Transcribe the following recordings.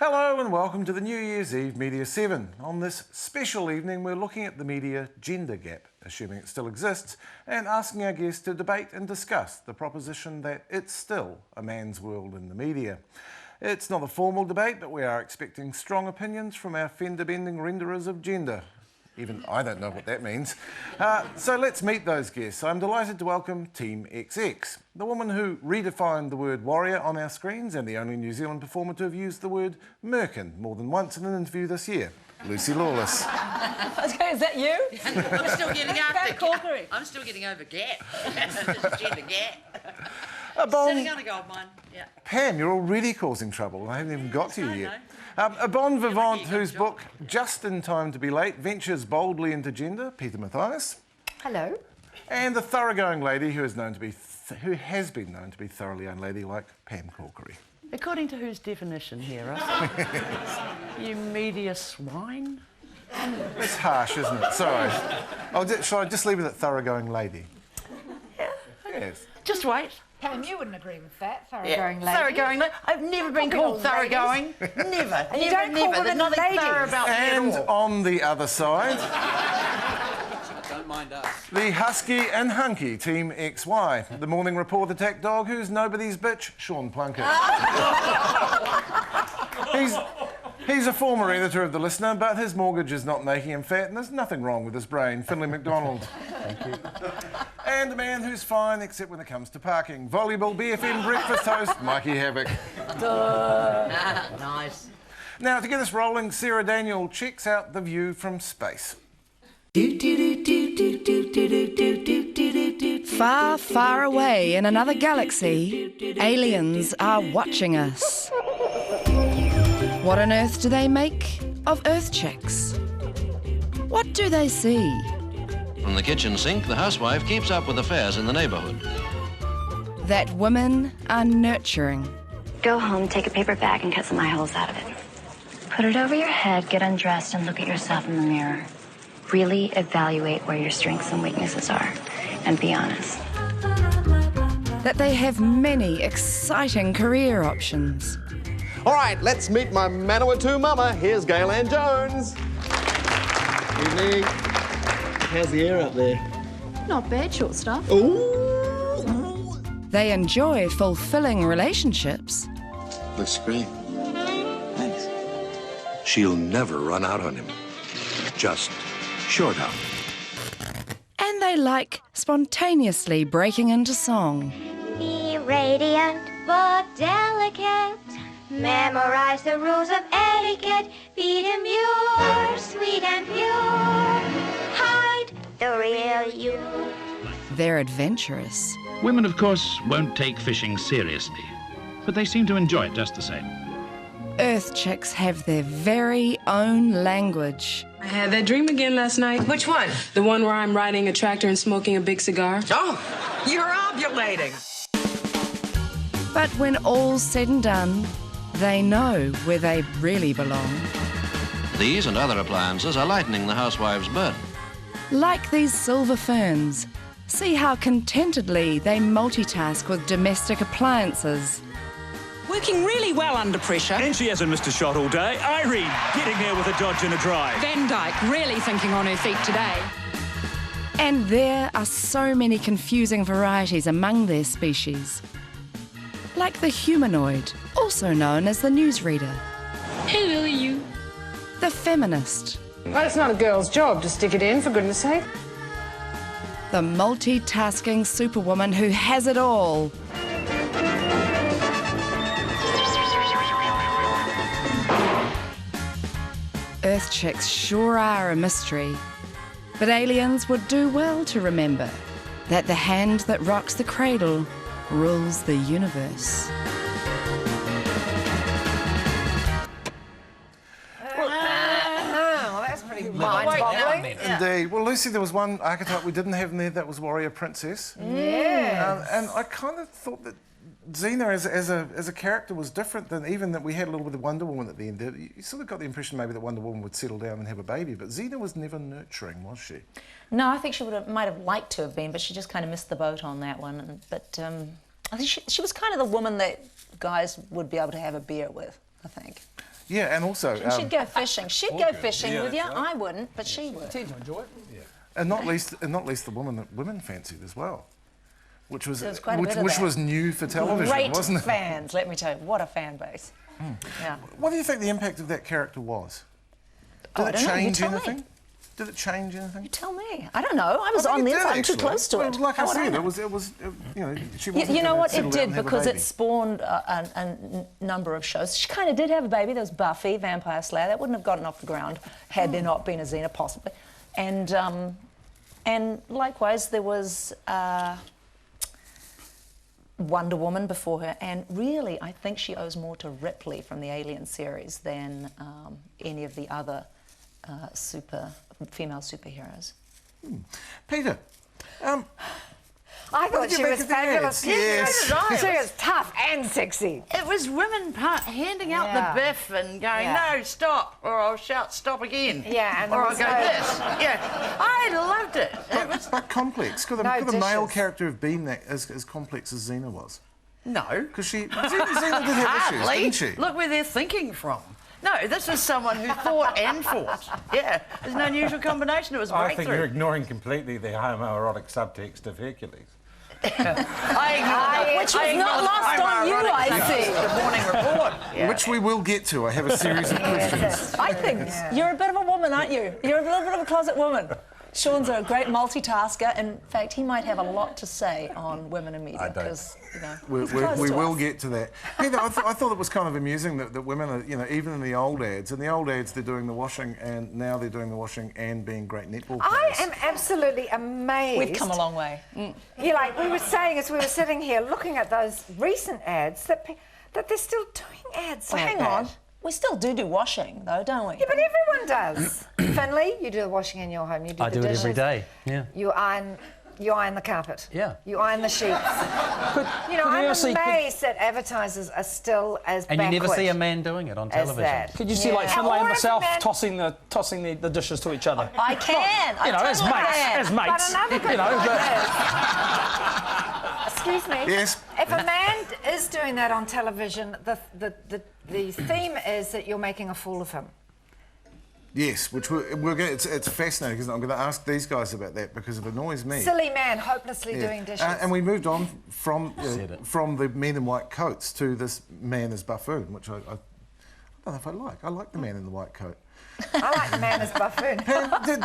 Hello and welcome to the New Year's Eve Media7. On this special evening we're looking at the media gender gap, assuming it still exists, and asking our guests to debate and discuss the proposition that it's still a man's world in the media. It's not a formal debate, but we are expecting strong opinions from our fender-bending renderers of gender. Even I don't know what that means. So let's meet those guests. I'm delighted to welcome Team XX, the woman who redefined the word warrior on our screens and the only New Zealand performer to have used the word merkin more than once in an interview this year, Lucy Lawless. Is that you? I'm still getting after Corkery. I'm still getting over gap. Gender gap. Sitting on a gold mine. Yeah. Pam, you're already causing trouble. I haven't even got to you yet. A bon vivant whose book, Just in Time to be Late, ventures boldly into gender, Peta Matthias. Hello. And the thoroughgoing lady who has been known to be thoroughly unladylike, Pam Corkery. According to whose definition here, right? You media swine? It's harsh, isn't it? Sorry. Shall I just leave it at thoroughgoing lady? Yeah. Yes. Just wait. Pam, you wouldn't agree with that, thoroughgoing lady. Thoroughgoing lady. I've never been called thoroughgoing. Never. And you don't call There's women nothing ladies. thorough about me And at all. on the other side, Don't mind us. the husky and hunky Team XY, the morning report attack dog who's nobody's bitch, Sean Plunket. He's a former editor of The Listener, but his mortgage is not making him fat and there's nothing wrong with his brain, Finlay Macdonald. Thank you. And a man who's fine except when it comes to parking, volleyball BFM breakfast host, Mikey Havoc. Nice. Now, to get us rolling, Sarah Daniel checks out the view from space. Far, far away in another galaxy, aliens are watching us. What on earth do they make of Earth chicks? What do they see? From the kitchen sink, the housewife keeps up with affairs in the neighbourhood. That women are nurturing. Go home, take a paper bag, and cut some eye holes out of it. Put it over your head, get undressed, and look at yourself in the mirror. Really evaluate where your strengths and weaknesses are, and be honest. That they have many exciting career options. All right, let's meet my Manawatu mama. Here's Gail Ann Jones. Evening. How's the air up there? Not bad, short stuff. Ooh. They enjoy fulfilling relationships. Looks great. Thanks. She'll never run out on him. Just short out. And they like spontaneously breaking into song. Be radiant but delicate. Memorize the rules of etiquette. Be demure, sweet and pure. Hide the real you. They're adventurous. Women, of course, won't take fishing seriously, but they seem to enjoy it just the same. Earth chicks have their very own language. I had that dream again last night. Which one? The one where I'm riding a tractor and smoking a big cigar. Oh, you're ovulating. But when all's said and done, they know where they really belong. These and other appliances are lightening the housewife's burden. Like these silver ferns, see how contentedly they multitask with domestic appliances. Working really well under pressure. And she hasn't missed a shot all day. Irene, getting there with a dodge and a drive. Van Dyke really thinking on her feet today. And there are so many confusing varieties among their species. Like the humanoid, also known as the newsreader. Hello, you. The feminist. Well, it's not a girl's job to stick it in, for goodness sake. The multitasking superwoman who has it all. Earth chicks sure are a mystery. But aliens would do well to remember that the hand that rocks the cradle rules the universe. Well, that's pretty mind-boggling. Indeed. Well, Lucy, there was one archetype we didn't have in there, that was warrior princess. Yes. And I kind of thought that Xena as a character was different than even that we had a little bit of Wonder Woman at the end. You sort of got the impression maybe that Wonder Woman would settle down and have a baby, but Xena was never nurturing, was she? No, I think she might have liked to have been, but she just kind of missed the boat on that one. But I think she was kind of the woman that guys would be able to have a beer with, I think. Yeah, and also... she'd go fishing. She'd go fishing with you. I wouldn't, but she would. Tend to enjoy it. Yeah. And not least the woman that women fancied as well, which was which was new for television, Great wasn't it? fans, let me tell you. What a fan base. Yeah. What do you think the impact of that character was? Did it change anything? Did it change anything? You tell me. I don't know. I was on the inside. I'm too close to it. Like I said, it was you know, she wasn't. You know what? It settle down did and have a because baby. it spawned a number of shows. She kind of did have a baby. There was Buffy, Vampire Slayer. That wouldn't have gotten off the ground had there not been a Xena, possibly. And likewise, there was Wonder Woman before her. And really, I think she owes more to Ripley from the Alien series than any of the other female superheroes. Peter, I thought she was fabulous. Yes. She was tough and sexy. It was women handing out the biff and going, no, stop, or I'll shout stop again. Yeah, and or I'll go this. Yeah, I loved it. But complex. Could the male character have been that as complex as Xena was? No. Because Xena did have issues, didn't she? Look where they're thinking from. No, this is someone who thought and fought. Yeah, there's no unusual combination. It was a breakthrough. I think you're ignoring completely the homoerotic subtext of Hercules. Which was not lost on you, I see. The Morning Report. Yeah. Which we will get to. I have a series of questions. I think you're a bit of a woman, aren't you? You're a little bit of a closet woman. Sean's a great multitasker. In fact, he might have a lot to say on women in media because, you know, we will get to that. Peter, I thought it was kind of amusing that women are, you know, even in the old ads, they're doing the washing, and now they're doing the washing and being great netball players. I am absolutely amazed. We've come a long way. Yeah, like we were saying as we were sitting here looking at those recent ads that they're still doing ads like hang that. on. We still do washing, though, don't we? Yeah, but everyone does. Finlay, you do the washing in your home. You do I the do dishes. it every day. Yeah. You iron the carpet. Yeah. You iron the sheets. You know, I'm amazed that advertisers are still as And backward you never see a man doing it on television. that. Could you see like Finlay and myself tossing the dishes to each other? I can. You know, as mates. But another good point is, excuse me. Yes. If a man is doing that on television, the theme is that you're making a fool of him. Yes, which we're going. It's fascinating because I'm going to ask these guys about that because it annoys me. Silly man, hopelessly doing dishes. And we moved on from the men in white coats to this man as buffoon, which I don't know if I like. I like the man in the white coat. I like the man as buffoon.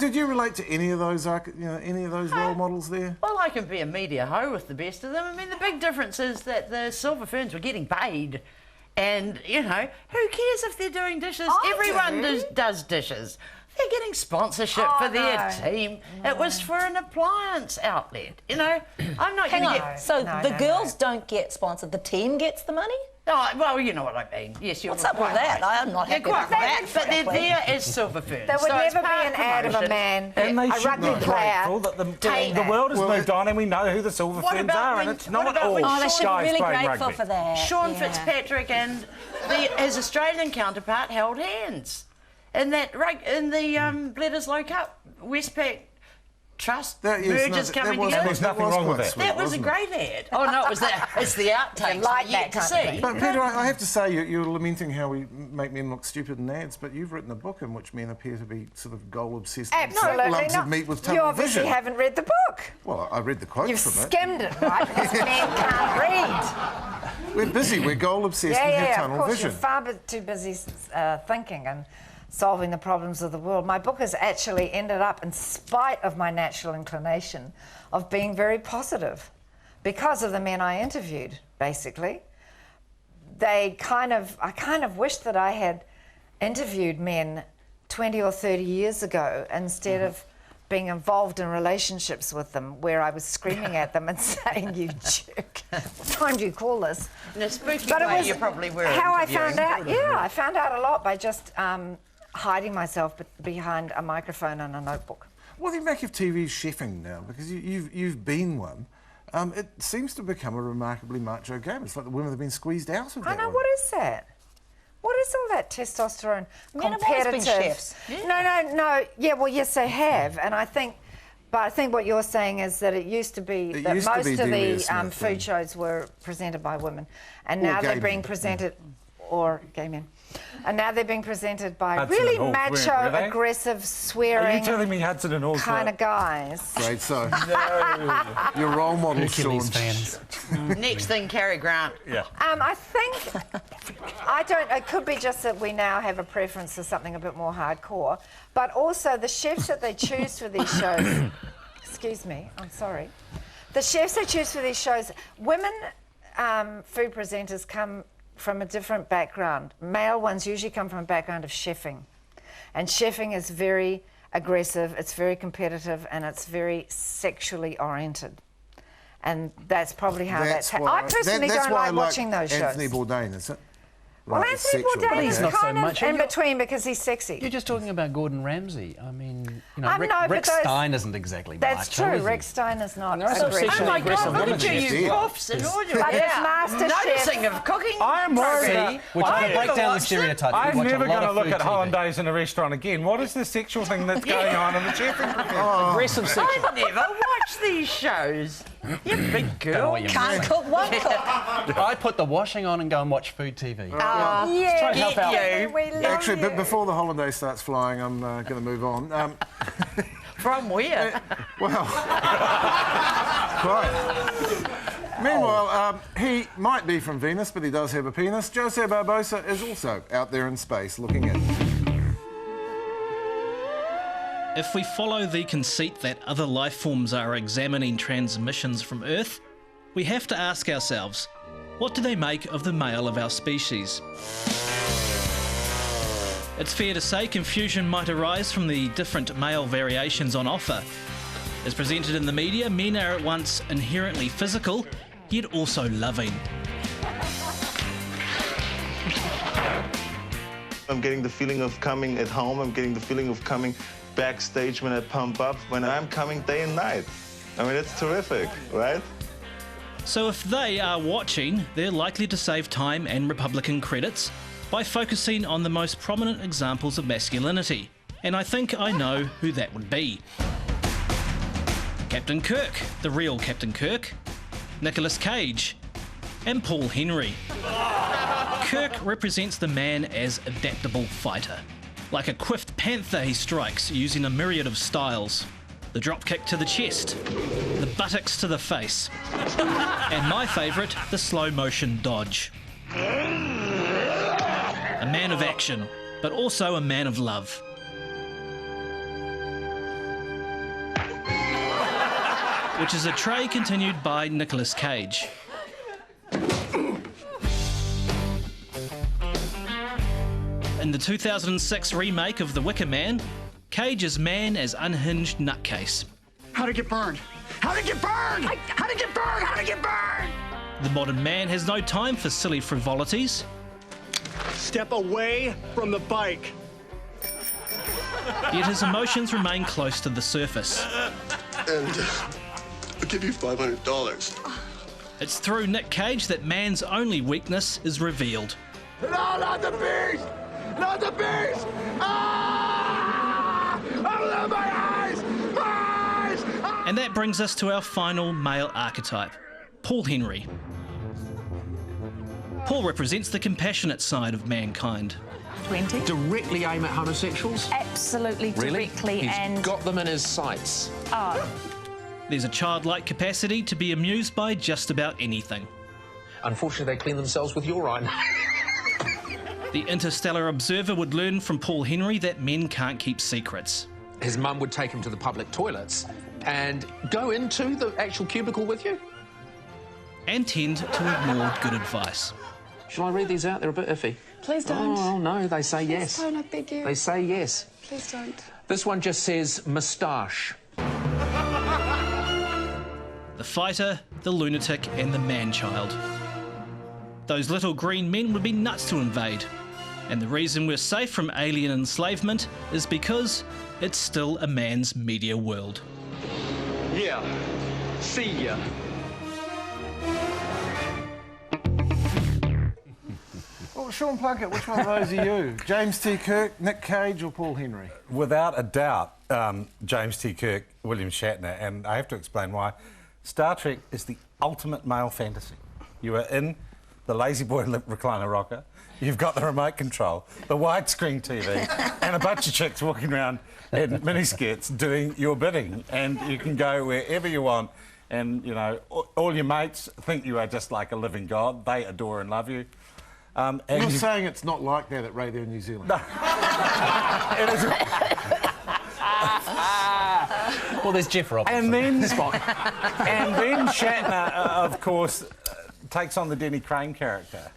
Did you relate to any of those, any of those role models there? Well, I can be a media hoe with the best of them. I mean, the big difference is that the silver ferns were getting paid. And, you know, who cares if they're doing dishes? Everyone does dishes. They're getting sponsorship for their team. It was for an appliance outlet. You know, I'm not going to get... So the girls don't get sponsored. The team gets the money? No, well, you know what I mean. Yes, you're What's up with that? I'm not happy quite with that. But they're there as silver ferns. There would never be an ad of a man, And they a should rugby be player. grateful that the world has moved on and we know who the silver ferns are, and it's not all Oh, they should be guys really playing grateful rugby. for that. Sean Fitzpatrick and his Australian counterpart held hands. In the Bledisloe Cup, Westpac Trust mergers coming together. There's nothing wrong with that. That was a great ad. Oh no, it was that. It's the outtakes. Like yet that to kind of see. But Peter, I have to say, you're lamenting how we make men look stupid in ads, but you've written a book in which men appear to be sort of goal-obsessed Absolutely lumps not. of meat with You tunnel obviously vision. haven't read the book. Well, I read the quotes You've from it. skimmed it, right? Because men can't read. We're busy. We're goal-obsessed and have tunnel of course, vision. You're far too busy thinking and solving the problems of the world. My book has actually ended up, in spite of my natural inclination, of being very positive because of the men I interviewed, basically. I kind of wish that I had interviewed men 20 or 30 years ago instead of being involved in relationships with them where I was screaming at them and saying, you jerk, what time do you call this? In a spooky But it way, was you probably were how I interviewing. found out. Yeah, I found out a lot by just hiding myself behind a microphone and a notebook. What do you make of TV chefing now? Because you've been one. It seems to become a remarkably macho game. It's like the women have been squeezed out of that. I know, one. what is that? What is all that testosterone Men have always been competitive? chefs. No. Yeah, well, yes, they have. And I think But I think what you're saying is that it used to be that most of Delia the Smith, food shows were presented by women, and Or now gay they're being men. presented, or gay men, and now they're being presented by Hudson really and Hall, macho, weren't they? aggressive, Are swearing you telling me Hudson and Hall's kind of guys. Great, so your role model, Sean. fans. Next thing, Cary Grant. Yeah. I think, I don't, it could be just that we now have a preference for something a bit more hardcore, but also the chefs that they choose for these shows, excuse me, I'm sorry, the chefs they choose for these shows, women food presenters come from a different background. Male ones usually come from a background of chefing, and chefing is very aggressive, it's very competitive, and it's very sexually oriented. And that's probably how that's I personally don't like watching those shows. Anthony Bourdain, is it? Well, Like, Anthony sexual Bourdain is behaviour. not so kind of much. in between because he's sexy. You're just talking about Gordon Ramsay. I mean, you know, Rick, no, but Rick those- Stein isn't exactly That's macho, true. is Rick he? Stein is not There are some aggressive. sexually Oh my aggressive God, look women at you, chefs. you buffs and all your But it's MasterChef. noticing of cooking. I'm worried See? about... We're trying to I break never down the watched it. stereotypes. I'm We watch never a lot going to of look food at TV. hollandaise in a restaurant again. What is the sexual thing that's going on in the chefing profession? Aggressive sexual. I never watch these shows. You big Don't know girl. what you Can't mean. cook one cook. I put the washing on and go and watch food TV. Yeah, trying to help out. we love Actually, you. but before the holiday starts flying, I'm going to move on. From where? Well, quite. Meanwhile, he might be from Venus, but he does have a penis. Jose Barbosa is also out there in space looking in. If we follow the conceit that other life forms are examining transmissions from Earth, we have to ask ourselves, what do they make of the male of our species? It's fair to say confusion might arise from the different male variations on offer. As presented in the media, men are at once inherently physical, yet also loving. I'm getting the feeling of coming at home. I'm getting the feeling of coming backstage when I pump up, when I'm coming day and night. I mean, it's terrific, right? So if they are watching, they're likely to save time and Republican credits by focusing on the most prominent examples of masculinity. And I think I know who that would be. Captain Kirk, the real Captain Kirk, Nicolas Cage, and Paul Henry. Kirk represents the man as adaptable fighter. Like a quiffed panther, he strikes using a myriad of styles. The drop kick to the chest, the buttocks to the face, and my favourite, the slow motion dodge. A man of action, but also a man of love. Which is a trait continued by Nicolas Cage. In the 2006 remake of The Wicker Man, Cage is man as unhinged nutcase. How'd it get burned? How'd it get burned? How'd it get burned? How'd it get burned? The modern man has no time for silly frivolities. Step away from the bike. Yet his emotions remain close to the surface. And I'll give you $500. It's through Nick Cage that man's only weakness is revealed. No, not the beast! Not the beast! Ah! Open up my eyes! My eyes! Ah! And that brings us to our final male archetype, Paul Henry. Paul represents the compassionate side of mankind. 20. Directly aim at homosexuals? Absolutely directly He's and... got them in his sights. Oh. There's a childlike capacity to be amused by just about anything. Unfortunately, they clean themselves with urine. The interstellar observer would learn from Paul Henry that men can't keep secrets. His mum would take him to the public toilets and go into the actual cubicle with you. And tend to ignore good advice. Shall I read these out? They're a bit iffy. Please don't. Oh, no, they say Please yes. don't, I beg you. They say yes. Please don't. This one just says moustache. The fighter, the lunatic, and the man-child. Those little green men would be nuts to invade. And the reason we're safe from alien enslavement is because it's still a man's media world. Yeah. See ya. Well, Sean Plunket, which one of those are you? James T. Kirk, Nick Cage, or Paul Henry? Without a doubt, James T. Kirk William Shatner, and I have to explain why. Star Trek is the ultimate male fantasy. You are in the lazy boy recliner rocker, you've got the remote control, the widescreen TV, and a bunch of chicks walking around in miniskirts doing your bidding, and you can go wherever you want, and, you know, all your mates think you are just like a living god. They adore and love you. And You're saying it's not like that at Radio New Zealand? No. It is. Well, there's Jeff Robertson. And then Shatner, of course, takes on the Denny Crane character,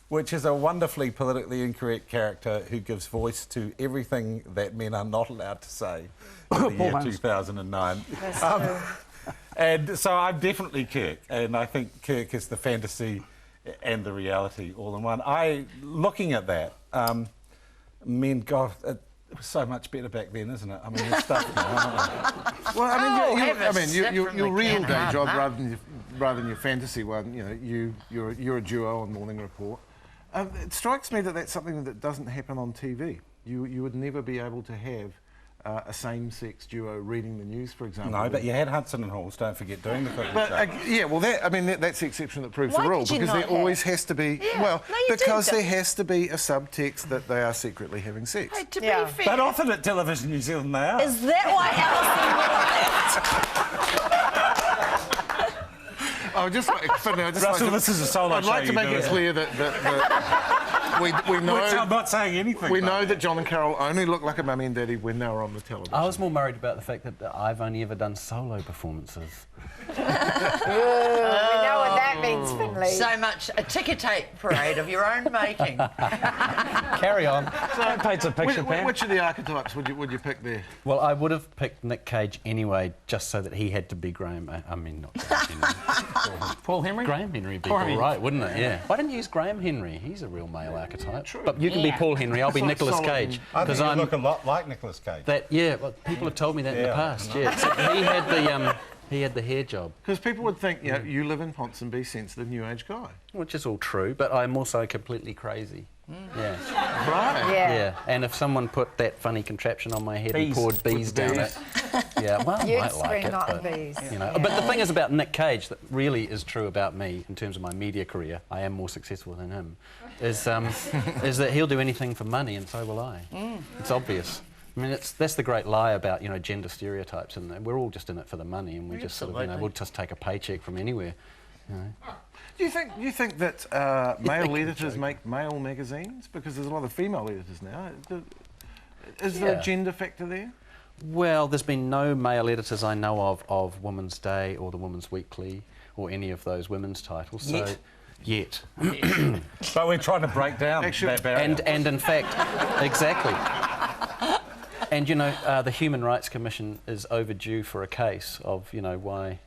which is a wonderfully politically incorrect character who gives voice to everything that men are not allowed to say in the year 2009. And so I'm definitely Kirk, and I think Kirk is the fantasy and the reality all in one. Looking at that, men, God, it was so much better back then, isn't it? I mean, it's stuff now. Well, I mean, your real day job rather than your fantasy one. You know, you're a duo on Morning Report. It strikes me that that's something that doesn't happen on TV. You would never be able to have a same-sex duo reading the news, for example. No, but you had Hudson and Halls, don't forget, doing the cooking show. Yeah, well, that's the exception that proves the rule, because there always has to be... because there has to be a subtext that they are secretly having sex. Hey, to be fair... But often at Television New Zealand they are. Is that why Alison... Oh, just like... Finlay, Russell, this is a solo I'd like to make it clear that we know... Which I'm not saying anything. We know that John and Carol only look like a mummy and daddy when they were on the television. I was more worried about the fact that I've only ever done solo performances. We know what that means, Finlay. So much a ticker tape parade of your own making. Carry on. That paints a picture, Pam. Which of the archetypes would you pick there? Well, I would have picked Nick Cage anyway, just so that he had to be Graham. I mean, not Graham Henry. Paul Henry? Graham Henry would be all right, wouldn't it? Yeah. Why didn't you use Graham Henry? He's a real male archetype. True. But you can be Paul Henry. I'll be Nicolas Cage. I think you look a lot like Nicolas Cage. Well, people have told me that in the past. Yeah. So he had the hair job. Because people would think, you know, you live in Ponsonby, sensitive new age guy. Which is all true, but I'm also completely crazy. Yeah. Right. Yeah. And if someone put that funny contraption on my head and poured bees down it, yeah, well, I might like it. But, you know. But the thing is about Nick Cage that really is true about me in terms of my media career. I am more successful than him. Is that he'll do anything for money, and so will I. It's obvious. I mean, that's the great lie about, you know, gender stereotypes, and we're all just in it for the money, and we just sort of, you know, we'll just take a paycheck from anywhere. You know. Do you think that male editors make male magazines? Because there's a lot of female editors now. Is there a gender factor there? Well, there's been no male editors I know of Woman's Day or the Woman's Weekly or any of those women's titles. Yet. But we're trying to break down that barrier. And in fact, exactly. And, you know, the Human Rights Commission is overdue for a case of, you know, why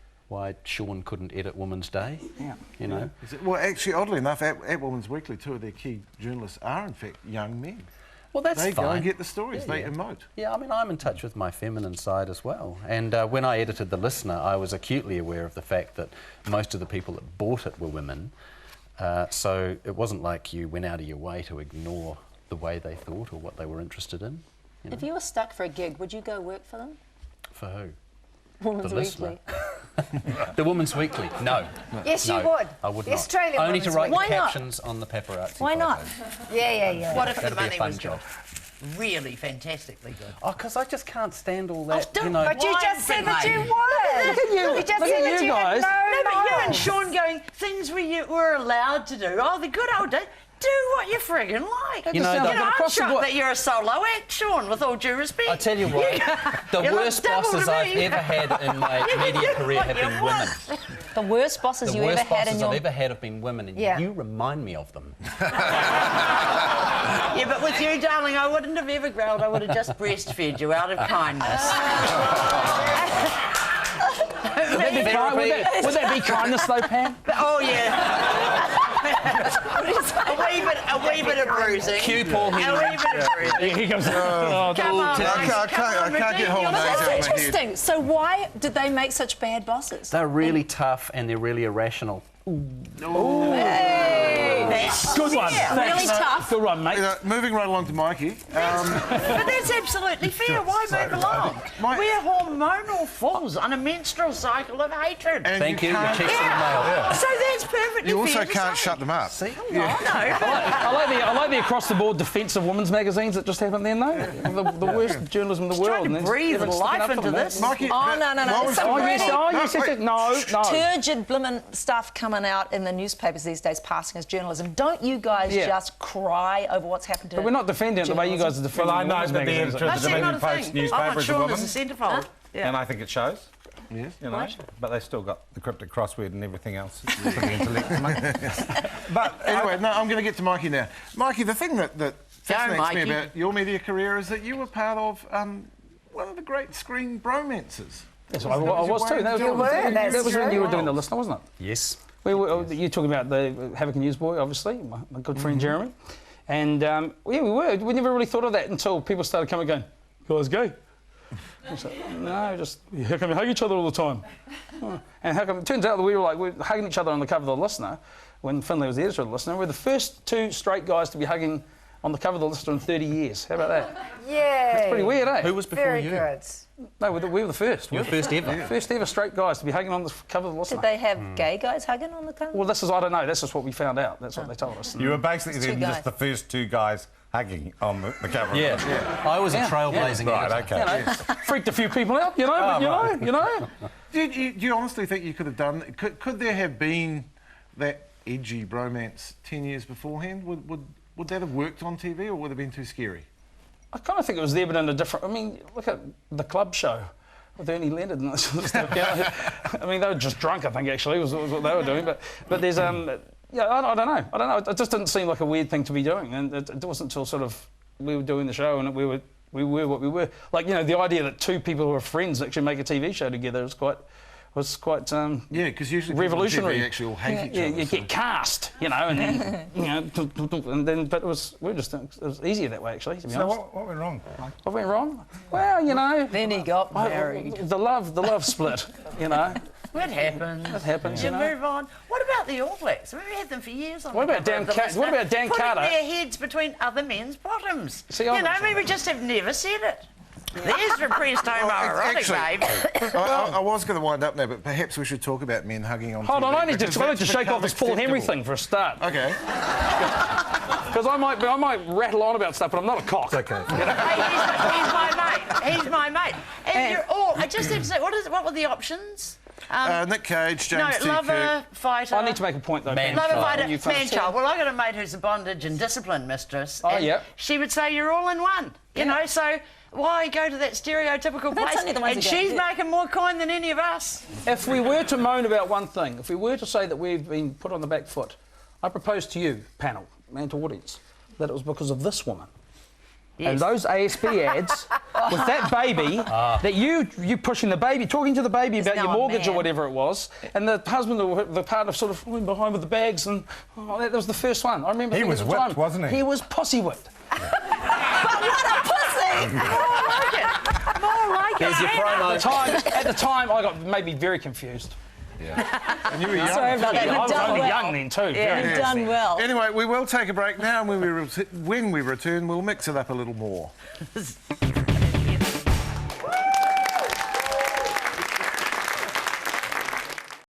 Sean couldn't edit Woman's Day. Yeah. You know? Well, actually, oddly enough, at Woman's Weekly, two of their key journalists are, in fact, young men. Well, that's fine. They go and get the stories. They emote. Yeah, I mean, I'm in touch with my feminine side as well. And when I edited The Listener, I was acutely aware of the fact that most of the people that bought it were women. So it wasn't like you went out of your way to ignore the way they thought or what they were interested in. You know? If you were stuck for a gig, would you go work for them? For who? Woman's Weekly. The Woman's Weekly? No. Yes, you would. I would the not. Australian Only to write Why captions on the paparazzi. Why not? Yeah. What if the That'd be a money fun was job. good? Really fantastically good. Oh, because I just can't stand all that, don't- you know. But you just said that you would. Look at you. You just Look said at that you you guys. had No, but you and morals. Sean going, things we were allowed to do. Oh, the good old days. Do what you friggin' like. You know, I'm shocked that you're a solo act, Sean, with all due respect. I tell you what, the you worst look double bosses to I've me. ever had in my media career have been women. The worst bosses The you ever worst had in bosses your... I've ever had have been women, and Yeah. you remind me of them. Yeah, but with you, darling, I wouldn't have ever growled. I would have just breastfed you out of kindness. Would that be kindness, though, Pam? Oh, yeah. a wee bit of bruising. Cue Paul Henry. A wee bit of bruising. He comes, Come on, I can't get hold of That's that. interesting. So why did they make such bad bosses? They're really tough and they're really irrational. Good one. Really tough. Good one, mate. Moving right along to Mikey. But that's absolutely fair. Why move along? We're hormonal fools on a menstrual cycle of hatred. And Thank you. Your checks in the mail. So that's perfectly You also fair to can't say. shut them up. See? I like the across-the-board defence of women's magazines that just happened then, though. The worst journalism in the world. Trying to breathe life into this. Mikey, Oh, no. There's some really No. turgid blimmin' stuff coming out in the newspapers these days passing as journalism. Don't you guys just cry over what's happened to But we're not defending it the way you guys are defending Well, I know women's that the magazines. editor of the Dominion Post newspaper is a woman. centrefold. And I think it shows. Yes. You know, but they still got the cryptic crossword and everything else for the intellect to make. But anyway, no, I'm going to get to Mikey now. Mikey, the thing that fascinates me about your media career is that you were part of one of the great screen bromances. Yes, I was too. That was when you were doing The Listener, wasn't it? Yes. You're talking about the Havoc Newsboy, obviously, my good friend Jeremy. And we were. We never really thought of that until people started coming and going, guys gay? No, just how come you hug each other all the time? And how come it turns out that we were hugging each other on the cover of The Listener when Finlay was the editor of The Listener. We're the first two straight guys to be hugging on the cover of The Listener in 30 years. How about that? Yeah. That's pretty weird, eh? Who was before you? Very good. No, we were the first. You were the first ever. Yeah. First ever straight guys to be hugging on the cover of The Listener. Did they have gay guys hugging on the cover? Well, I don't know. That's just what we found out. That's what they told us. You were basically Two then guys. just the first two guys hugging on the cover. Yeah. I was a trailblazing Right, editor. okay. Freaked a few people out, you know, you know. Do you honestly think you could have done... Could there have been that edgy bromance 10 years beforehand? Would that have worked on TV or would it have been too scary? I kind of think it was there, but in a different... I mean, look at The Club Show with Ernie Leonard and that sort of stuff. I mean, they were just drunk, I think, actually, was what they were doing. But there's... yeah, I don't know. It just didn't seem like a weird thing to be doing. And it wasn't until sort of we were doing the show and we were what we were. Like, you know, the idea that two people who are friends actually make a TV show together was quite yeah, because usually revolutionary. People actually all hate each other. You get cast, you know, and then, you know, and then, but it was easier that way, actually, to be honest. So what went wrong? What went wrong? Well, you know, Then he got married. The love split, you know. What happens? That happens, You you know. move on. What about the All Blacks? I mean, we had them for years on What the about cover Dan of The Car- Listener, what about Dan putting Carter? their heads between other men's bottoms. See, you I'm know, not I mean, we just have never said it. There's repressed homoerotic, babe. I was going to wind up now, but perhaps we should talk about men hugging on Hold TV. on, I need to because that's shake off become this Paul Henry acceptable. thing for a start. Okay. Because I might rattle on about stuff, but I'm not a cock. It's okay. Hey, he's my mate. He's my mate. And you're all... I just have to say, what were the options? Nick Cage, James T. lover, Kirk. fighter. I need to make a point, though. Lover, fighter, You can't man-child. Well, I got a mate who's a bondage and discipline mistress. Oh, and yeah. She would say you're all in one. You know, so why go to that stereotypical That's place? only the ones And who go, she's yeah. making more coin than any of us. If we were to moan about one thing, if we were to say that we've been put on the back foot, I propose to you, panel, and to audience, that it was because of this woman. Yes. And those ASB ads with that baby, that you pushing the baby, talking to the baby about now your a mortgage or man. whatever it was, and the husband or the partner sort of falling behind with the bags, and that was the first one. I remember. He thinking was at the time, whipped, wasn't he? He was pussy whipped. But what a pussy! More like it. More like There's your promo. At the time, I got maybe very confused. Yeah. And you were young. Sorry about that. I You've was done only well. young then too. Yeah, very you've done well. Anyway, we will take a break now, and when we return, we'll mix it up a little more.